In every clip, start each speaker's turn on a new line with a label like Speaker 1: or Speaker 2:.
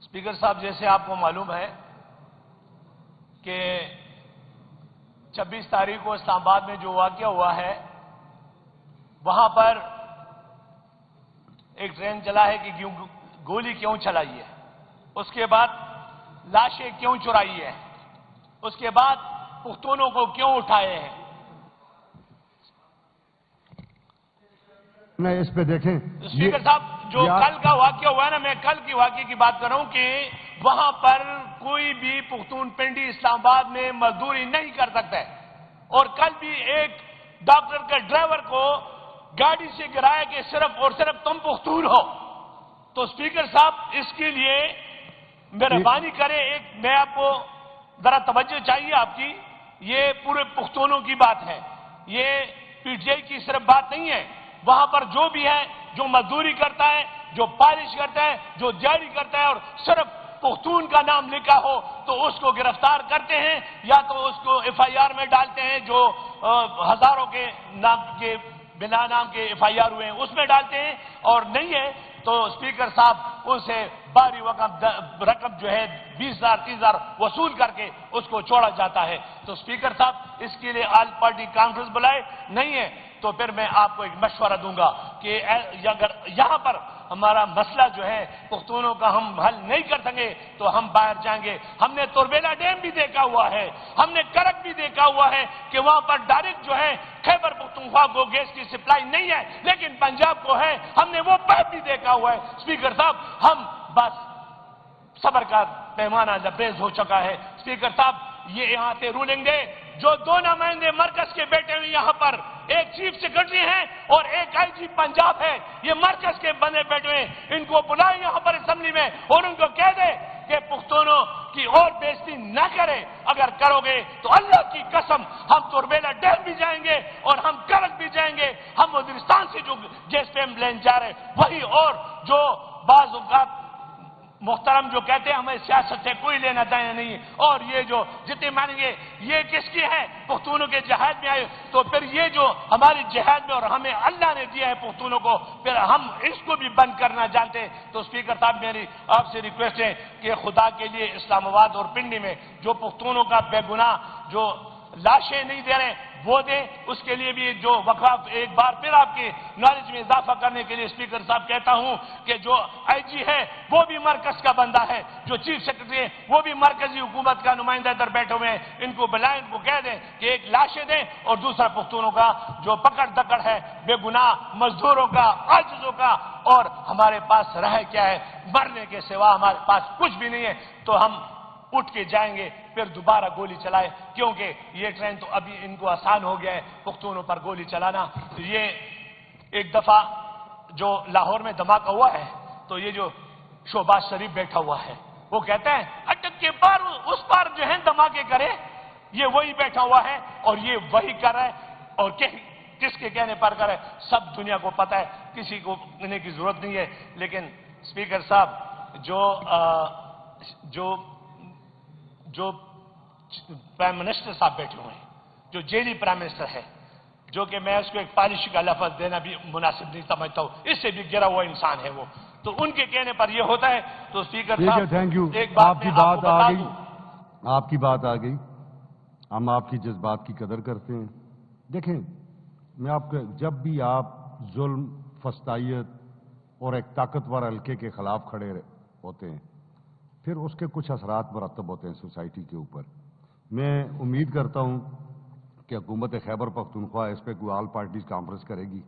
Speaker 1: Speaker साहब, जैसे आपको मालूम है कि 26 तारीख को इस्लामाबाद में जो वाक़या हुआ है, वहां पर एक ट्रेन चला है कि गोली क्यों चलाई है, उसके बाद लाशें क्यों चुराई है, उसके बाद पुख्तूनों को क्यों उठाए हैं।
Speaker 2: नहीं, इस पे देखें
Speaker 1: स्पीकर साहब, जो कल का वाक़या हुआ है ना, मैं कल की वाक़ये की बात कर रहा हूं कि वहां पर कोई भी पुख्तून पिंडी इस्लामाबाद में मजदूरी नहीं कर सकता है, और कल भी एक डॉक्टर के ड्राइवर को गाड़ी से गिराया कि सिर्फ और सिर्फ तुम पुख्तून हो। तो स्पीकर साहब, इसके लिए मेहरबानी करें, मैं आपको जरा तवज्जो चाहिए आपकी, ये पूरे पुख्तूनों की बात है, ये पीटीआई की सिर्फ बात नहीं है। वहां पर जो भी है, जो मजदूरी करता है, जो पालिश करता है, जो जारी करता है और सिर्फ पुख्तून का नाम लिखा हो तो उसको गिरफ्तार करते हैं, या तो उसको एफआईआर में डालते हैं, जो हजारों के नाम के बिना नाम के एफआईआर हुए हैं उसमें डालते हैं, और नहीं है तो स्पीकर साहब उनसे बारी रकम जो है 20,000 30,000 वसूल करके उसको छोड़ा जाता है। तो स्पीकर साहब, इसके लिए ऑल पार्टी कॉन्फ्रेंस बुलाए, नहीं है तो फिर मैं आपको एक मशवरा दूंगा कि अगर यहां पर हमारा मसला जो है पुख्तूनों का हम हल नहीं कर सके तो हम बाहर जाएंगे। हमने तुरबेला डैम भी देखा हुआ है, हमने करक भी देखा हुआ है कि वहां पर डायरेक्ट जो है खैबर पख्तूनख्वा को गैस की सप्लाई नहीं है, लेकिन पंजाब को है, हमने वो बात भी देखा हुआ है। स्पीकर साहब, हम बस सबर का पैमाना लबरेज हो चुका है। स्पीकर साहब, ये यहां से रूलिंग दे, जो 2 नुमाइंदे मरकज के बैठे हुए यहां पर, एक चीफ सेक्रेटरी हैं और एक आईजी पंजाब है, ये मरकज के बने बैठे हुए, इनको बुलाएं यहां पर असेंबली में और उनको कह दे कि पुख्तूनों की और बेइज्जती न करे। अगर करोगे तो अल्लाह की कसम हम तुरबेला डैम भी जाएंगे और हम करक भी जाएंगे। हम वजीरिस्तान से जो गैस पे हम लेने जा रहे वही, और जो बाज़ औक़ात मुहतरम जो कहते हैं हमें सियासत से कोई लेना देना नहीं है, और ये जो जितने मानेंगे ये किसकी है, पुख्तूनों के जिहाद में आए, तो फिर ये जो हमारी जिहाद में और हमें अल्लाह ने दिया है पुख्तूनों को, फिर हम इसको भी बंद करना जानते हैं। तो स्पीकर साहब, मेरी आपसे रिक्वेस्ट है कि खुदा के लिए इस्लामाबाद और पिंडी में जो पुख्तूनों का बेगुनाह जो लाशें नहीं दे रहे वो दें, उसके लिए भी जो वक़ाफ एक बार फिर आपकी नॉलेज में इजाफा करने के लिए स्पीकर साहब कहता हूं कि जो आईजी है वो भी मरकज का बंदा है, जो चीफ सेक्रेटरी है वो भी मरकजी हुकूमत का नुमाइंदा इधर बैठे हुए हैं, इनको बुलाएं, इनको कह दें कि एक लाशें दें और दूसरा पुख्तूनों का जो पकड़ दकड़ है बेगुनाह मजदूरों का, आजिजों का, और हमारे पास रह क्या है, मरने के सिवा हमारे पास कुछ भी नहीं है, तो हम उठ के जाएंगे फिर दोबारा गोली चलाए, क्योंकि ये ट्रेन तो अभी इनको आसान हो गया है पुख्तूनों पर गोली चलाना। तो ये एक दफा जो लाहौर में धमाका हुआ है, तो ये जो शहबाज शरीफ बैठा हुआ है वो कहता है अटक के पार उस पार जो है धमाके करे, ये वही बैठा हुआ है और ये वही कर रहा है, और किसके कहने पर कर रहा है सब दुनिया को पता है, किसी को कहने की जरूरत नहीं है। लेकिन स्पीकर साहब, जो प्राइम मिनिस्टर साहब बैठे हुए हैं, जो जेली प्राइम मिनिस्टर है, जो कि मैं उसको एक पॉलिश का लफ्ज देना भी मुनासिब नहीं समझता हूं, इससे भी गिरा हुआ इंसान है वो, तो उनके कहने पर ये होता है। तो स्पीकर साहब,
Speaker 2: थैंक यू,
Speaker 1: एक बात
Speaker 2: आपकी बात आ गई, आपकी बात आ गई, हम आपकी जज्बात की कदर करते हैं। देखें, मैं आपको, जब भी आप जुल्म, फस्तायत और एक ताकतवर हल्के के खिलाफ खड़े होते हैं, फिर उसके कुछ असरात मरतब होते हैं सोसाइटी के ऊपर। मैं उम्मीद करता हूं कि हुकूमत खैबर पख्तूनख्वा इस पर कोई ऑल पार्टीज कॉन्फ्रेंस करेगी।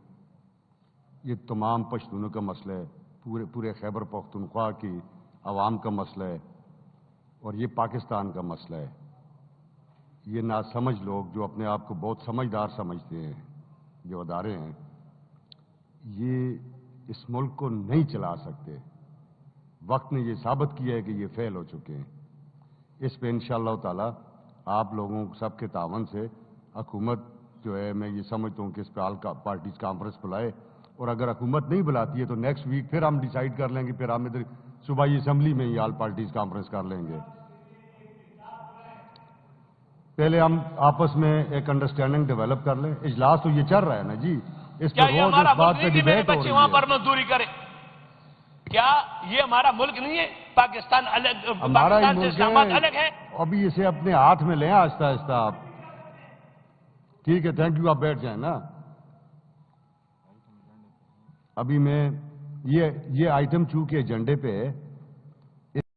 Speaker 2: ये तमाम पश्तूनों का मसला है, पूरे खैबर पख्तूनख्वा की आवाम का मसला है, और ये पाकिस्तान का मसला है। ये नासमझ लोग जो अपने आप को बहुत समझदार समझते हैं, जो अदारे हैं, ये इस मुल्क को नहीं चला सकते। वक्त ने ये साबित किया है कि ये फेल हो चुके हैं। इस पे इंशाअल्लाह ताला आप लोगों सबके तावन से हुकूमत जो है, मैं ये समझता हूँ कि इस पे ऑल पार्टीज कॉन्फ्रेंस बुलाए, और अगर हुकूमत नहीं बुलाती है तो नेक्स्ट वीक फिर हम डिसाइड कर लेंगे, फिर हम इधर सूबाई असेंबली में ही ऑल पार्टीज कॉन्फ्रेंस कर लेंगे। पहले हम आपस में एक अंडरस्टैंडिंग डेवलप कर लें। इजलास तो ये चल रहा है ना जी, इस पर रोज इस बात पे डिबेट हो रही है।
Speaker 1: वहां पर मजदूरी करे, क्या ये हमारा मुल्क नहीं है? پاکستان الگ،
Speaker 2: ہمارا ہی
Speaker 1: پاکستان سے
Speaker 2: ملک
Speaker 1: اسلام آباد
Speaker 2: ہے،
Speaker 1: الگ ہے.
Speaker 2: ابھی اسے اپنے ہاتھ میں لیں آہستہ آہستہ آپ. ٹھیک ہے، تھینک یو، آپ بیٹھ جائیں نا. ابھی میں یہ آئٹم چونکہ ایجنڈے پہ ہے